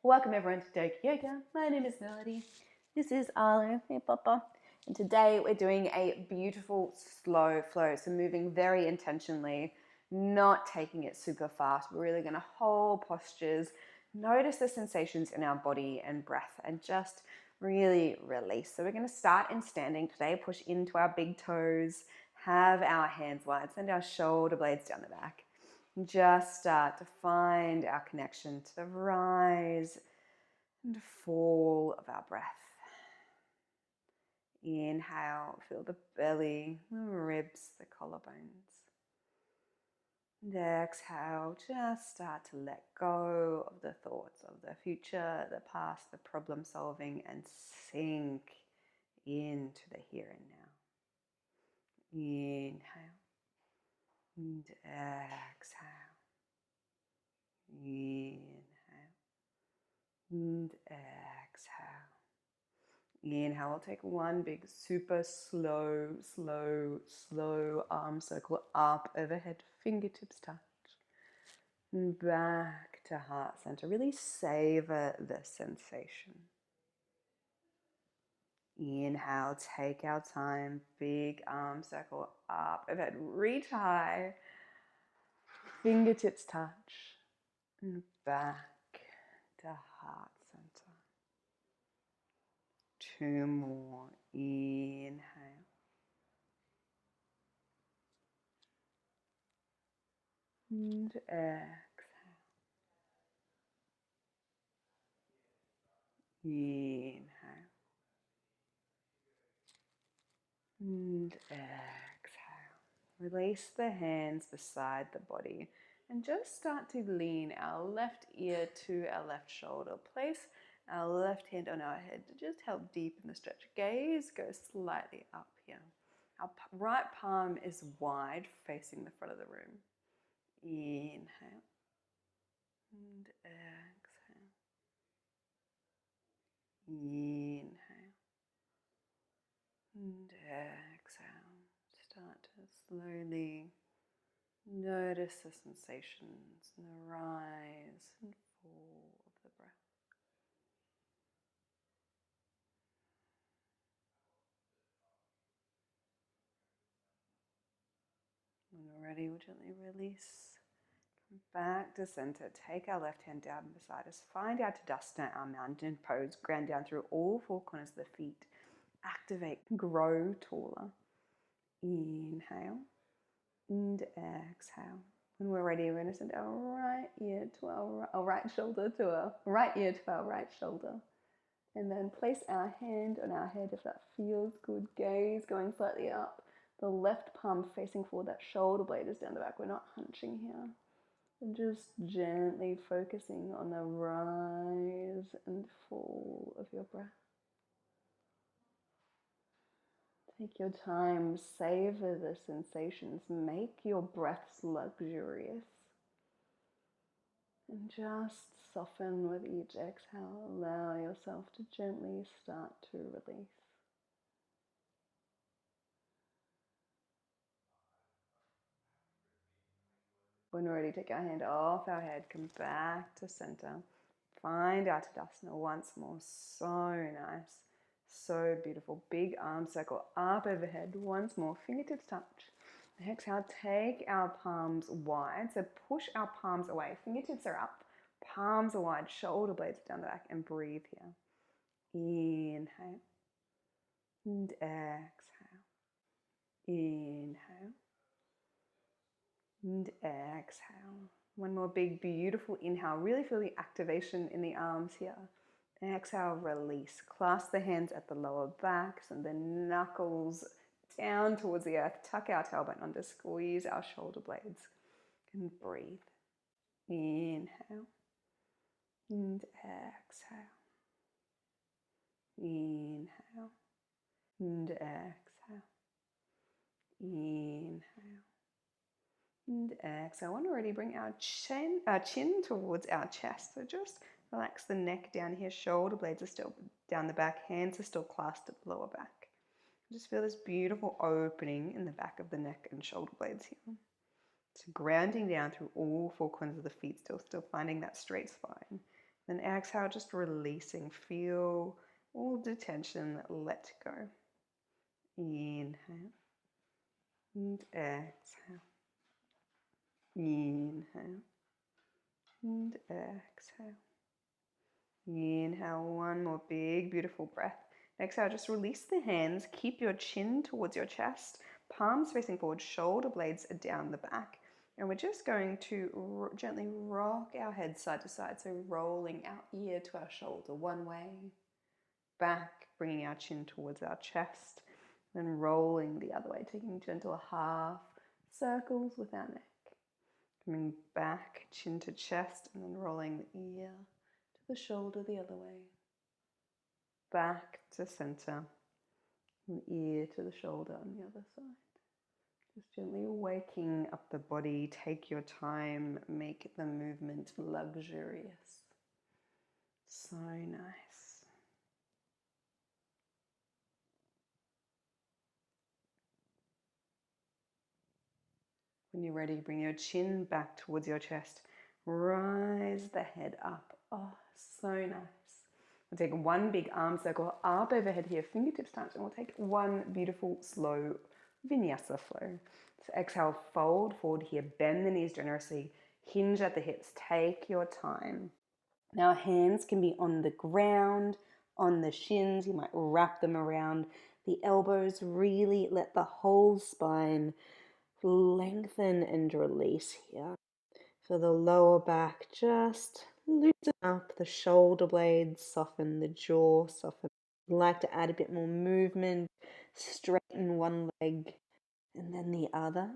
Welcome everyone to Doga Yoga. My name is Melody. This is Arlo. Hey Papa. And today we're doing a beautiful slow flow. So moving very intentionally, not taking it super fast. We're really going to hold postures, notice the sensations in our body and breath, and just really release. So we're going to start in standing today. Push into our big toes, have our hands wide, send our shoulder blades down the back. Just start to find our connection to the rise and fall of our breath. Inhale, feel the belly, the ribs, the collarbones. And exhale, just start to let go of the thoughts of the future, the past, the problem solving, and sink into the here and now. Inhale and exhale. Inhale and exhale. Inhale, we'll take one big super slow arm circle up overhead, fingertips touch. And back to heart center. Really savor the sensation. Inhale, take our time, big arm circle up overhead, reach high, fingertips touch, and back to heart center. Two more. Inhale. And exhale. Inhale. And exhale. Release the hands beside the body and just start to lean our left ear to our left shoulder. Place our left hand on our head to just help deepen the stretch. Gaze goes slightly up here. Our right palm is wide, facing the front of the room. Inhale and exhale. Inhale and exhale. Start to slowly notice the sensations and the rise and fall of the breath. When we're ready, we'll gently release. Come back to center. Take our left hand down beside us. Find our Tadasana, our mountain pose. Ground down through all four corners of the feet. Activate, grow taller. Inhale and exhale. When we're ready, we're going to send our right ear to our right shoulder to our right ear to our right shoulder. And then place our hand on our head if that feels good. Gaze going slightly up. The left palm facing forward. That shoulder blade is down the back. We're not hunching here. And just gently focusing on the rise and fall of your breath. Take your time, savor the sensations, make your breaths luxurious. And just soften with each exhale. Allow yourself to gently start to release. When we're ready, take our hand off our head, come back to center. Find our Tadasana once more. So nice. So beautiful. Big arm circle up overhead. Once more. Fingertips touch. Exhale. Take our palms wide. So push our palms away. Fingertips are up. Palms are wide. Shoulder blades down the back. And breathe here. Inhale. And exhale. Inhale. And exhale. One more big, beautiful inhale. Really feel the activation in the arms here. Exhale, release. Clasp the hands at the lower backs and the knuckles down towards the earth. Tuck our tailbone under, squeeze our shoulder blades. And breathe. Inhale. And exhale. Inhale. And exhale. Inhale. And exhale. When we're ready, bring our chin towards our chest. So just relax the neck down here. Shoulder blades are still down the back. Hands are still clasped at the lower back. Just feel this beautiful opening in the back of the neck and shoulder blades here. So grounding down through all four corners of the feet, still finding that straight spine. Then exhale, just releasing. Feel all the tension, let go. Inhale and exhale. Inhale and exhale. Inhale, one more big, beautiful breath. Exhale, just release the hands. Keep your chin towards your chest, palms facing forward, shoulder blades down the back. And we're just going to gently rock our head side to side. So rolling our ear to our shoulder one way, back, bringing our chin towards our chest, then rolling the other way, taking gentle half circles with our neck. Coming back, chin to chest, and then rolling the ear to the shoulder the other way. Back to center, and ear to the shoulder on the other side. Just gently waking up the body. Take your time. Make the movement luxurious. So nice. When you're ready, bring your chin back towards your chest. Rise the head up. Oh, so nice. We'll take one big arm circle up overhead here, fingertips touch, and we'll take one beautiful, slow vinyasa flow. So exhale, fold forward here, bend the knees generously, hinge at the hips, take your time. Now hands can be on the ground, on the shins, you might wrap them around the elbows, really let the whole spine lengthen and release here. For the lower back, just loosen up, the shoulder blades soften, the jaw soften. I'd like to add a bit more movement, straighten one leg and then the other.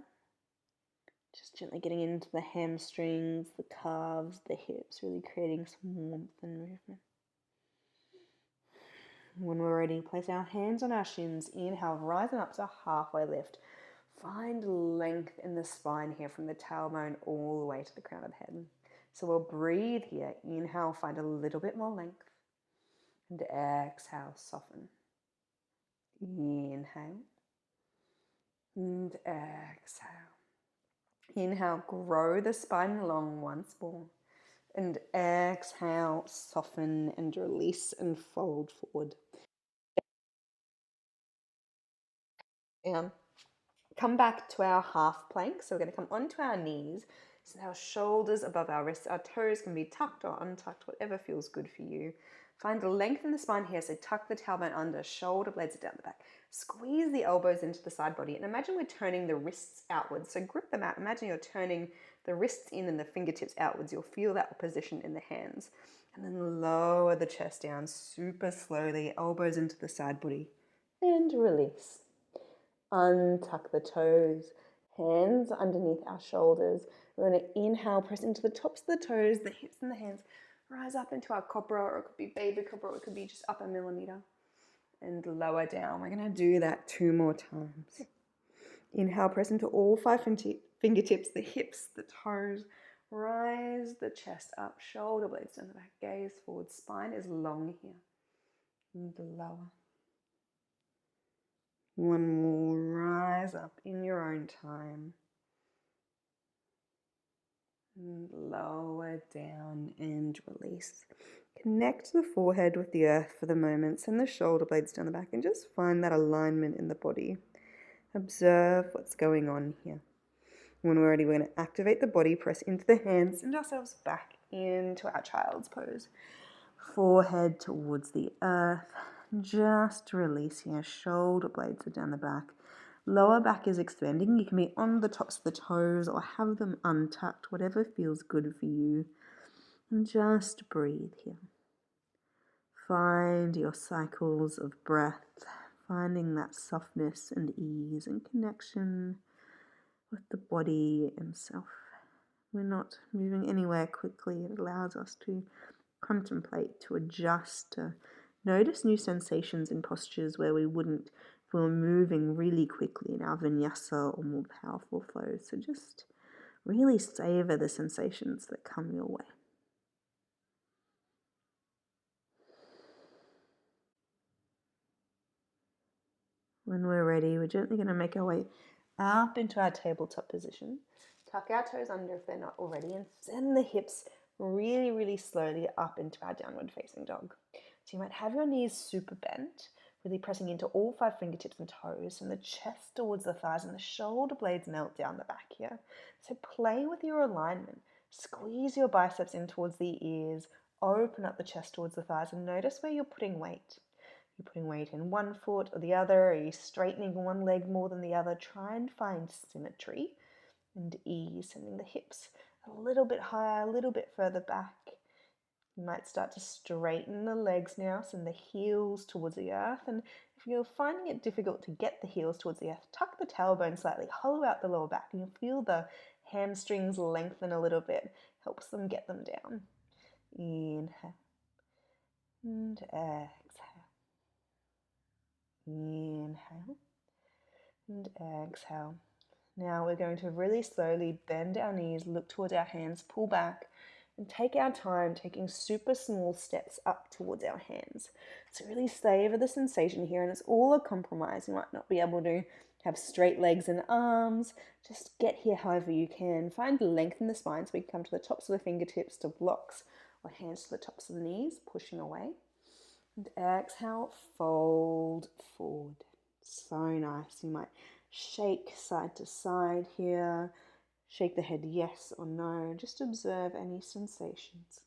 Just gently getting into the hamstrings, the calves, the hips, really creating some warmth and movement. When we're ready, place our hands on our shins. Inhale, rising up to halfway lift. Find length in the spine here from the tailbone all the way to the crown of the head. So we'll breathe here. Inhale, find a little bit more length. And exhale, soften. Inhale. And exhale. Inhale, grow the spine long once more. And exhale, soften and release and fold forward. And come back to our half plank. So we're going to come onto our knees. So our shoulders above our wrists. Our toes can be tucked or untucked, whatever feels good for you. Find the length in the spine here. So tuck the tailbone under, shoulder blades are down the back. Squeeze the elbows into the side body. And imagine we're turning the wrists outwards. So grip them out. Imagine you're turning the wrists in and the fingertips outwards. You'll feel that opposition in the hands. And then lower the chest down super slowly. Elbows into the side body. And release. Untuck the toes, hands underneath our shoulders. We're going to inhale, press into the tops of the toes, the hips and the hands. Rise up into our cobra, or it could be baby cobra, or it could be just up a millimeter. And lower down. We're going to do that 2 more times. Inhale, press into all 5 fingertips, the hips, the toes. Rise the chest up, shoulder blades down the back, gaze forward. Spine is long here. And lower. One more, rise up in your own time. And lower down and release. Connect the forehead with the earth for the moment. Send the shoulder blades down the back and just find that alignment in the body. Observe what's going on here. When we're ready, we're going to activate the body, press into the hands, send ourselves back into our child's pose. Forehead towards the earth. Just release here. Shoulder blades are down the back. Lower back is expanding. You can be on the tops of the toes or have them untucked, whatever feels good for you. And just breathe here. Find your cycles of breath, finding that softness and ease and connection with the body and self. We're not moving anywhere quickly. It allows us to contemplate, to adjust, to notice new sensations in postures where we wouldn't if we were moving really quickly in our vinyasa or more powerful flows. So just really savor the sensations that come your way. When we're ready, we're gently going to make our way up into our tabletop position. Tuck our toes under if they're not already and send the hips really, really slowly up into our downward facing dog. So you might have your knees super bent, really pressing into all 5 fingertips and toes, from the chest towards the thighs, and the shoulder blades melt down the back here. So play with your alignment. Squeeze your biceps in towards the ears, open up the chest towards the thighs, and notice where you're putting weight. You're putting weight in one foot or the other. Are you straightening one leg more than the other? Try and find symmetry and ease, sending the hips a little bit higher, a little bit further back. You might start to straighten the legs now, send the heels towards the earth. And if you're finding it difficult to get the heels towards the earth, tuck the tailbone slightly, hollow out the lower back, and you'll feel the hamstrings lengthen a little bit. Helps them get them down. Inhale and exhale. Inhale and exhale. Now we're going to really slowly bend our knees, look towards our hands, pull back, and take our time, taking super small steps up towards our hands. So really savor the sensation here, and it's all a compromise. You might not be able to have straight legs and arms. Just get here however you can. Find length in the spine so we can come to the tops of the fingertips, to blocks, or hands to the tops of the knees, pushing away. And exhale, fold forward. So nice. You might shake side to side here. Shake the head yes or no. Just observe any sensations.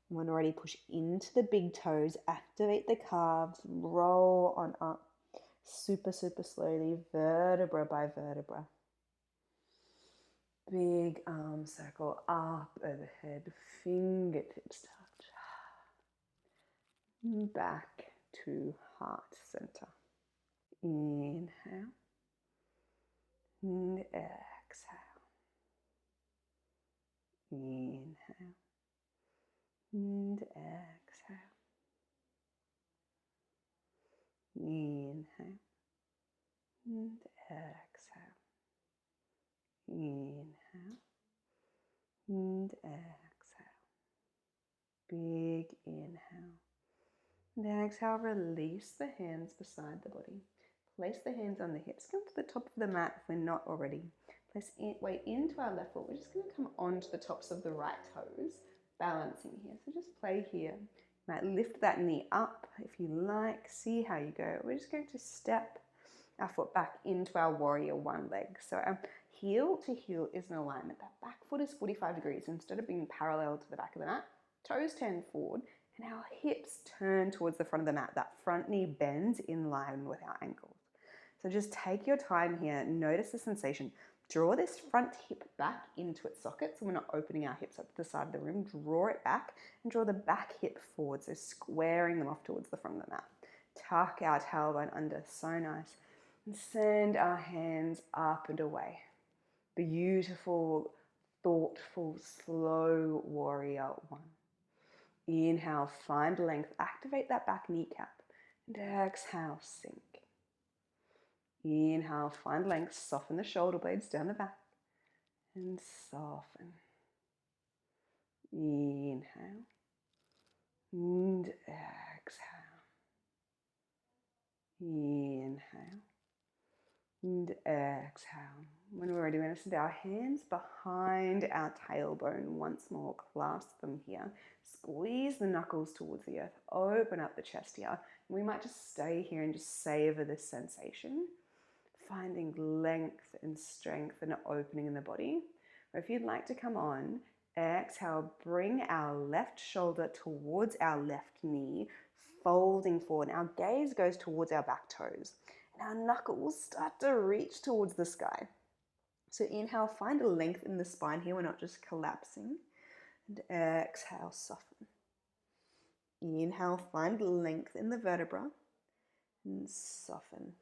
And when ready, push into the big toes. Activate the calves. Roll on up. Super, super slowly, vertebra by vertebra. Big arm circle up overhead. Fingertips touch. Back to heart center. Inhale and exhale. Inhale and exhale. Inhale and exhale. Inhale and exhale. Big inhale. And exhale, release the hands beside the body. Place the hands on the hips. Come to the top of the mat if we're not already. Place weight into our left foot. We're just going to come onto the tops of the right toes, balancing here. So just play here. You might lift that knee up if you like. See how you go. We're just going to step our foot back into our warrior one leg. So our heel to heel is in alignment. That back foot is 45 degrees. Instead of being parallel to the back of the mat, toes turn forward and our hips turn towards the front of the mat. That front knee bends in line with our ankles. So just take your time here. Notice the sensation. Draw this front hip back into its socket, so we're not opening our hips up to the side of the room. Draw it back and draw the back hip forward, so squaring them off towards the front of the mat. Tuck our tailbone under, so nice. And send our hands up and away. Beautiful, thoughtful, slow warrior one. Inhale, find length, activate that back kneecap. And exhale, sink. Inhale, find length, soften the shoulder blades down the back. And soften. Inhale. And exhale. Inhale. And exhale. When we're ready, we're going to send our hands behind our tailbone once more. Clasp them here. Squeeze the knuckles towards the earth. Open up the chest here. And we might just stay here and just savor this sensation. Finding length and strength and opening in the body. Or if you'd like to come on, exhale, bring our left shoulder towards our left knee, folding forward. Our gaze goes towards our back toes. And our knuckles start to reach towards the sky. So inhale, find a length in the spine here. We're not just collapsing. And exhale, soften. Inhale, find length in the vertebra. And soften.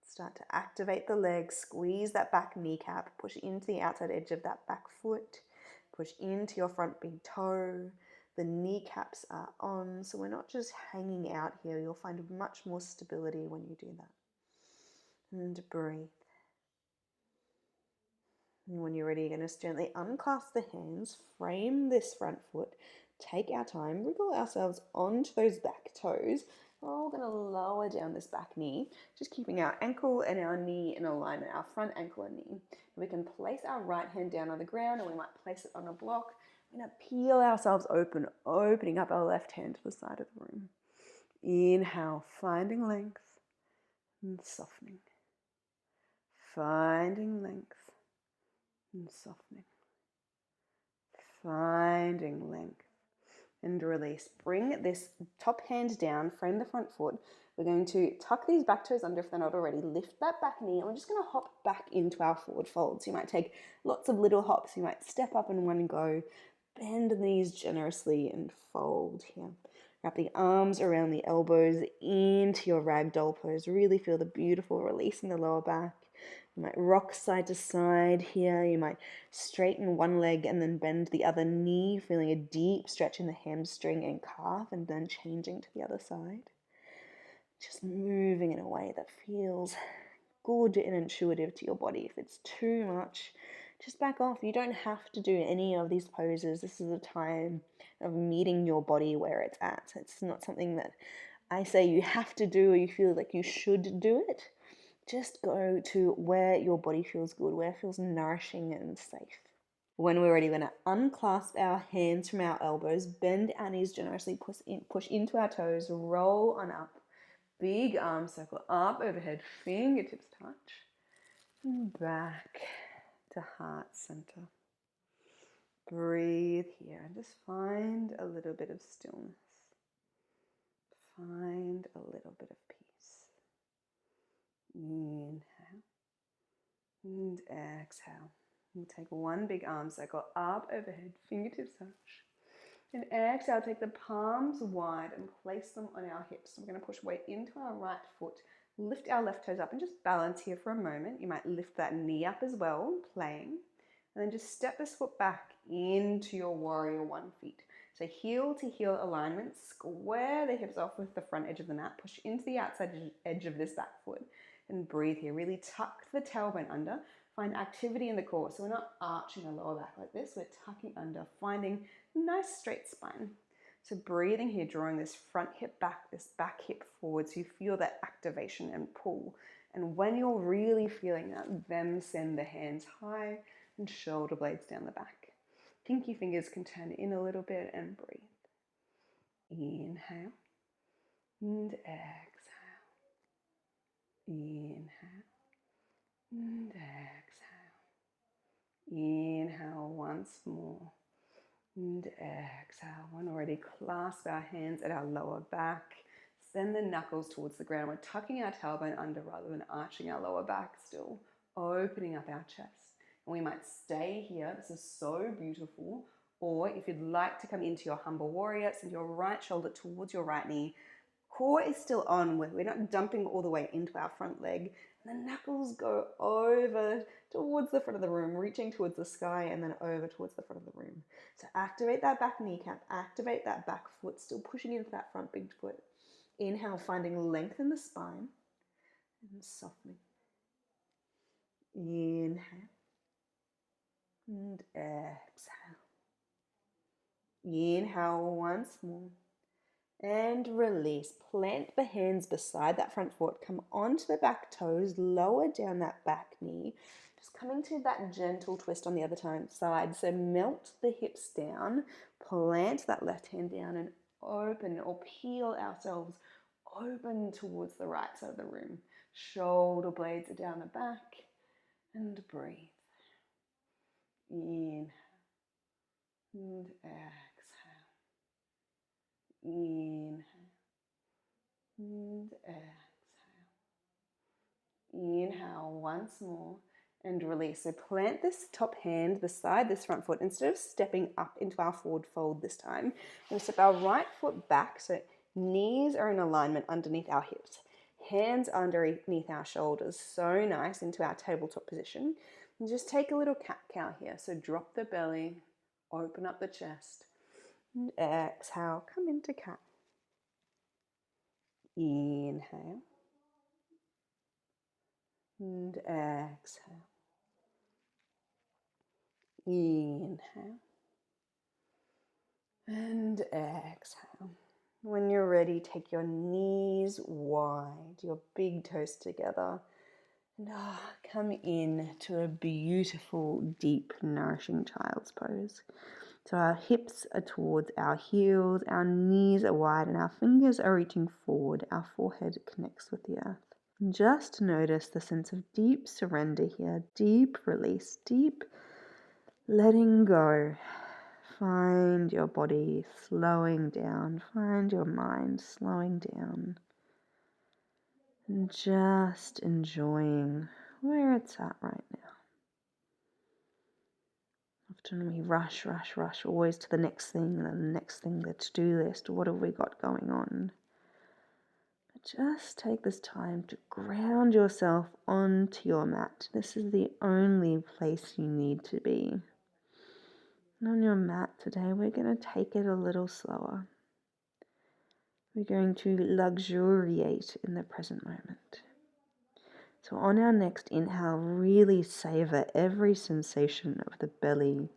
Start to activate the legs. Squeeze that back kneecap. Push into the outside edge of that back foot. Push into your front big toe. The kneecaps are on. So we're not just hanging out here. You'll find much more stability when you do that. And breathe. And when you're ready, you're going to gently unclasp the hands, frame this front foot, take our time, wriggle ourselves onto those back toes. We're all going to lower down this back knee, just keeping our ankle and our knee in alignment, our front ankle and knee. We can place our right hand down on the ground, or we might place it on a block. We're going to peel ourselves open, opening up our left hand to the side of the room. Inhale, finding length and softening. Finding length and softening. Finding length and release. Bring this top hand down, frame the front foot. We're going to tuck these back toes under if they're not already. Lift that back knee, and we're just going to hop back into our forward fold. So you might take lots of little hops. You might step up in one go, bend the knees generously, and fold here. Wrap the arms around the elbows into your ragdoll pose. Really feel the beautiful release in the lower back. You might rock side to side here. You might straighten one leg and then bend the other knee, feeling a deep stretch in the hamstring and calf, and then changing to the other side. Just moving in a way that feels good and intuitive to your body. If it's too much, just back off. You don't have to do any of these poses. This is a time of meeting your body where it's at. It's not something that I say you have to do or you feel like you should do it. Just go to where your body feels good, where it feels nourishing and safe. When we're ready, we're going to unclasp our hands from our elbows, bend our knees generously, push into our toes, roll on up. Big arm circle up overhead, fingertips touch, and back to heart center. Breathe here and just find a little bit of stillness. Find a little bit of peace. Inhale and exhale. We'll take one big arm circle up overhead, fingertips touch. And exhale, take the palms wide and place them on our hips. So we're going to push weight into our right foot, lift our left toes up and just balance here for a moment. You might lift that knee up as well, playing. And then just step this foot back into your warrior one feet. So heel to heel alignment, square the hips off with the front edge of the mat, push into the outside edge of this back foot and breathe here. Really tuck the tailbone under, find activity in the core. So we're not arching the lower back like this, we're tucking under, finding nice straight spine. So breathing here, drawing this front hip back, this back hip forward, so you feel that activation and pull. And when you're really feeling that, then send the hands high and shoulder blades down the back. Pinky fingers can turn in a little bit and breathe. Inhale and exhale. Inhale and exhale. Inhale once more. And exhale. When we're ready, clasp our hands at our lower back. Send the knuckles towards the ground. We're tucking our tailbone under rather than arching our lower back still. Opening up our chest. And we might stay here. This is so beautiful. Or if you'd like to come into your humble warrior, send your right shoulder towards your right knee. Core is still on. We're not dumping all the way into our front leg. And the knuckles go over towards the front of the room, reaching towards the sky and then over towards the front of the room. So activate that back kneecap, activate that back foot, still pushing into that front big foot. Inhale, finding length in the spine and softening. Inhale and exhale. Inhale once more. And release. Plant the hands beside that front foot. Come onto the back toes. Lower down that back knee. Just coming to that gentle twist on the other side. So melt the hips down. Plant that left hand down and open or peel ourselves open towards the right side of the room. Shoulder blades are down the back. And breathe. Inhale. And exhale. Inhale and exhale. Inhale once more and release. So plant this top hand beside this front foot. Instead of stepping up into our forward fold this time, we're going to step our right foot back so knees are in alignment underneath our hips. Hands underneath our shoulders. So nice into our tabletop position. And just take a little cat-cow here. So drop the belly, open up the chest. And exhale, come into cat. Inhale. And exhale. Inhale. And exhale. When you're ready, take your knees wide, your big toes together. And come in to a beautiful, deep, nourishing child's pose. So our hips are towards our heels, our knees are wide, and our fingers are reaching forward. Our forehead connects with the earth. And just notice the sense of deep surrender here, deep release, deep letting go. Find your body slowing down. Find your mind slowing down. And just enjoying where it's at right now. Often we rush, always to the next thing, and then the next thing, the to-do list. What have we got going on? But just take this time to ground yourself onto your mat. This is the only place you need to be. And on your mat today, we're going to take it a little slower. We're going to luxuriate in the present moment. So on our next inhale, really savor every sensation of the belly,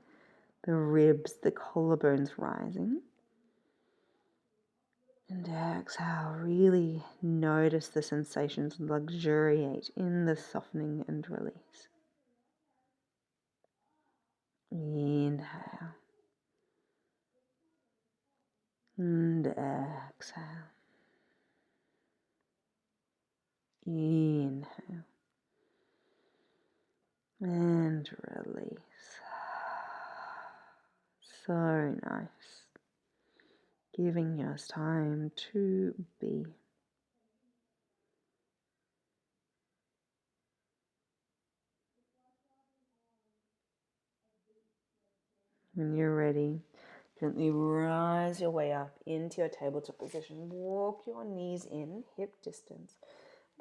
the ribs, the collarbones rising. And exhale, really notice the sensations, luxuriate in the softening and release. Inhale. And exhale. Inhale. And release. So nice. Giving us time to be. When you're ready, gently rise your way up into your tabletop position. Walk your knees in, hip distance.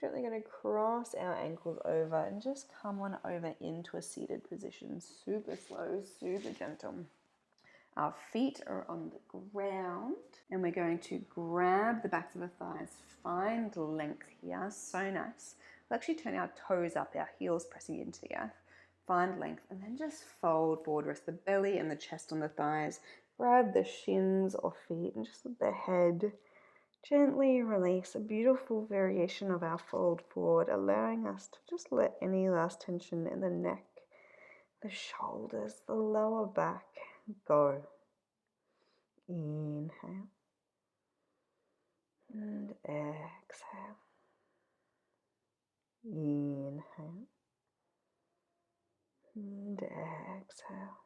We're gently going to cross our ankles over and just come on over into a seated position. Super slow, super gentle. Our feet are on the ground and we're going to grab the backs of the thighs. Find length here, so nice. We'll actually turn our toes up, our heels pressing into the earth. Find length and then just fold forward. Rest the belly and the chest on the thighs. Grab the shins or feet and just let the head gently release. A beautiful variation of our fold forward, allowing us to just let any last tension in the neck, the shoulders, the lower back go. Inhale and exhale. Inhale and exhale.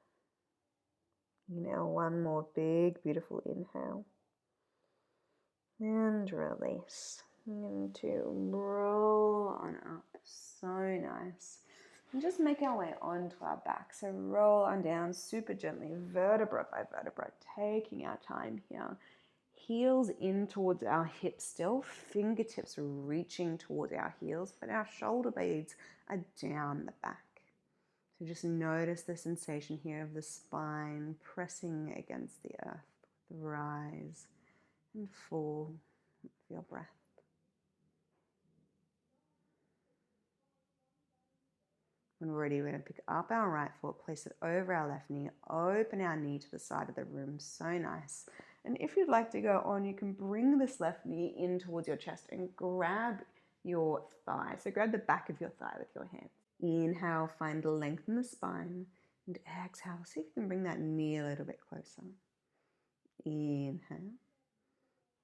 Now one more big, beautiful inhale. And release. And to roll on up. So nice. And just make our way onto our back. So roll on down super gently, vertebra by vertebra, taking our time here. Heels in towards our hips still, fingertips reaching towards our heels, but our shoulder blades are down the back. So just notice the sensation here of the spine pressing against the earth. Rise and fall with your breath. When we're ready, we're going to pick up our right foot, place it over our left knee, open our knee to the side of the room. So nice. And if you'd like to go on, you can bring this left knee in towards your chest and grab your thigh. So grab the back of your thigh with your hands. Inhale, find length in the spine. And exhale, see if you can bring that knee a little bit closer. Inhale.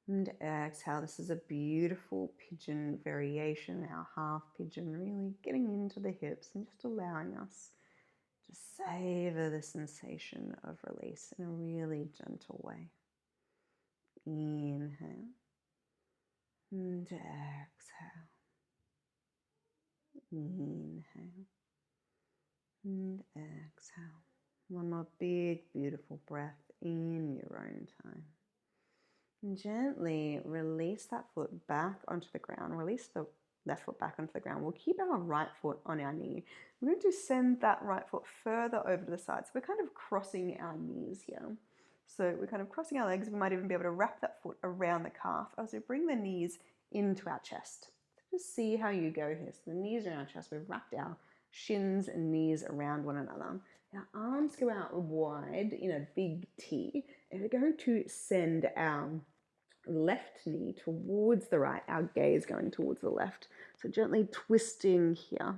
And exhale. This is a beautiful pigeon variation, our half pigeon, really getting into the hips and just allowing us to savor the sensation of release in a really gentle way. Inhale and exhale. Inhale and exhale. One more big, beautiful breath in your own time. And gently release that foot back onto the ground. Release the left foot back onto the ground. We'll keep our right foot on our knee. We're going to send that right foot further over to the side. So we're kind of crossing our knees here. So we're kind of crossing our legs. We might even be able to wrap that foot around the calf as we bring the knees into our chest. Just see how you go here. So the knees are in our chest. We've wrapped our shins and knees around one another. Our arms go out wide in a big T. And we're going to send our left knee towards the right, our gaze going towards the left. So gently twisting here.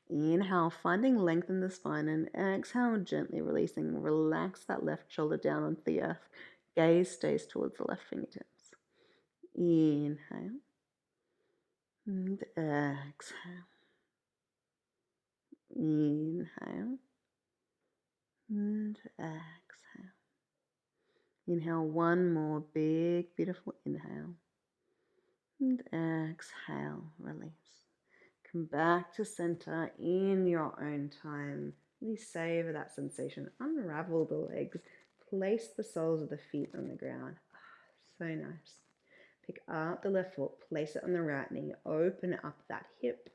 Inhale, finding length in the spine, and exhale, gently releasing. Relax that left shoulder down onto the earth. Gaze stays towards the left fingertips. Inhale and exhale. Inhale and exhale. Inhale one more big, beautiful inhale. And exhale, release. Come back to center in your own time. Really savor that sensation. Unravel the legs. Place the soles of the feet on the ground. So nice. Pick up the left foot. Place it on the right knee. Open up that hip.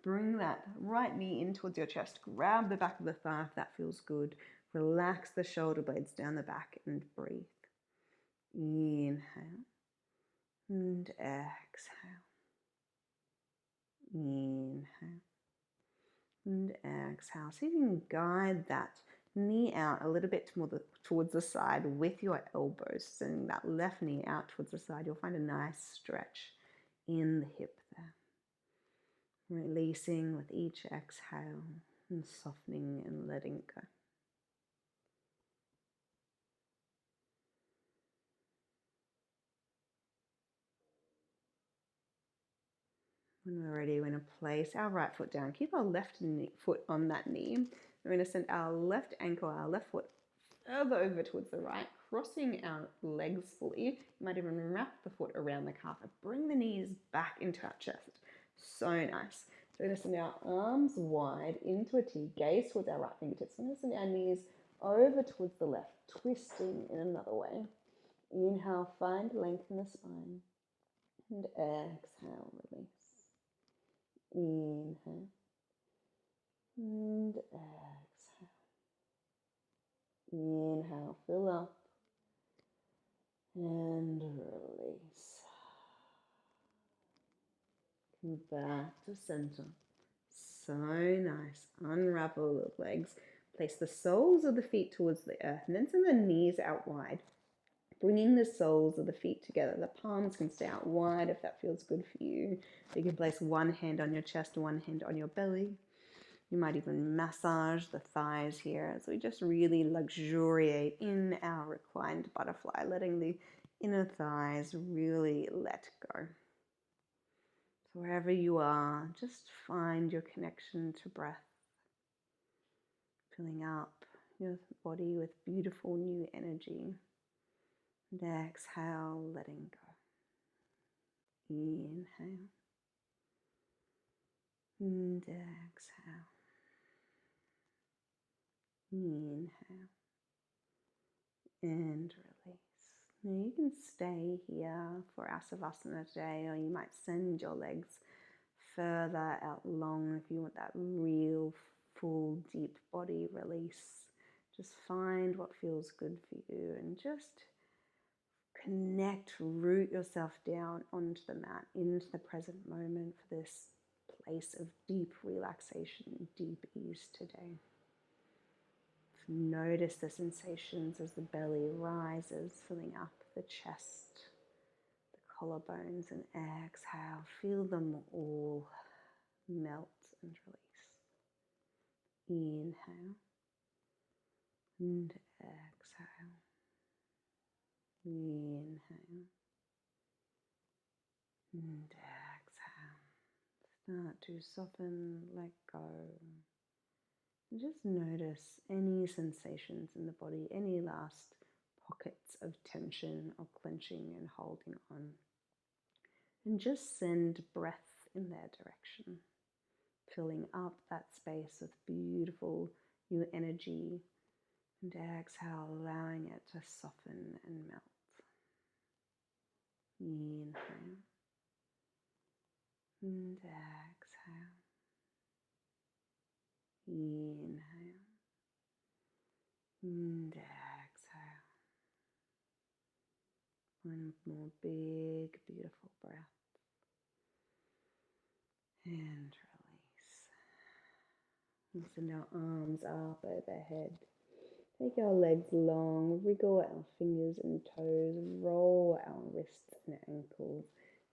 Bring that right knee in towards your chest. Grab the back of the thigh if that feels good. Relax the shoulder blades down the back and breathe. Inhale and exhale. Inhale and exhale. See if you can guide that knee out a little bit towards the side with your elbows. Sending that left knee out towards the side. You'll find a nice stretch in the hip there. Releasing with each exhale and softening and letting go. When we're ready, we're going to place our right foot down. Keep our left foot on that knee. We're going to send our left ankle, our left foot further over towards the right, crossing our legs fully. You might even wrap the foot around the calf and bring the knees back into our chest. So nice. So we're going to send our arms wide into a T, gaze towards our right fingertips. We're going to send our knees over towards the left, twisting in another way. Inhale, find length in the spine. And exhale, release. Inhale and exhale. Inhale, fill up and release. Come back to center. So nice. Unravel the legs. Place the soles of the feet towards the earth and then send the knees out wide. Bringing the soles of the feet together. The palms can stay out wide if that feels good for you. You can place one hand on your chest, one hand on your belly. You might even massage the thighs here as we just really luxuriate in our reclined butterfly, letting the inner thighs really let go. So wherever you are, just find your connection to breath, filling up your body with beautiful new energy. And exhale, letting go. Inhale. And exhale. Inhale. And release. Now you can stay here for our Savasana today, or you might send your legs further out long if you want that real, full, deep body release. Just find what feels good for you and just connect, root yourself down onto the mat, into the present moment for this place of deep relaxation, deep ease today. Notice the sensations as the belly rises, filling up the chest, the collarbones, and exhale. Feel them all melt and release. Inhale and exhale. Inhale and exhale. Start to soften, let go. And just notice any sensations in the body, any last pockets of tension or clenching and holding on. And just send breath in their direction, filling up that space with beautiful new energy. And exhale, allowing it to soften and melt. Inhale and exhale. Inhale and exhale. One more big, beautiful breath. And release. And send our arms up overhead. Take our legs long, wriggle our fingers and toes, roll our wrists and ankles,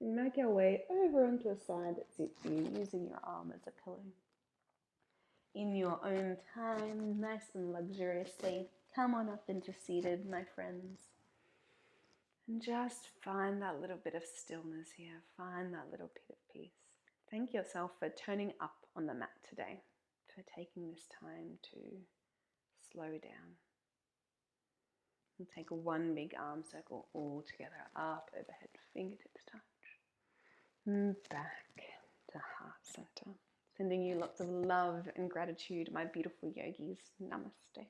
and make our way over onto a side that suits you, using your arm as a pillow. in your own time, nice and luxuriously. Come on up into seated, my friends. And just find that little bit of stillness here. Find that little bit of peace. Thank yourself for turning up on the mat today, for taking this time to slow down. And take one big arm circle all together, up, overhead, fingertips touch. And back to heart center. Sending you lots of love and gratitude, my beautiful yogis. Namaste.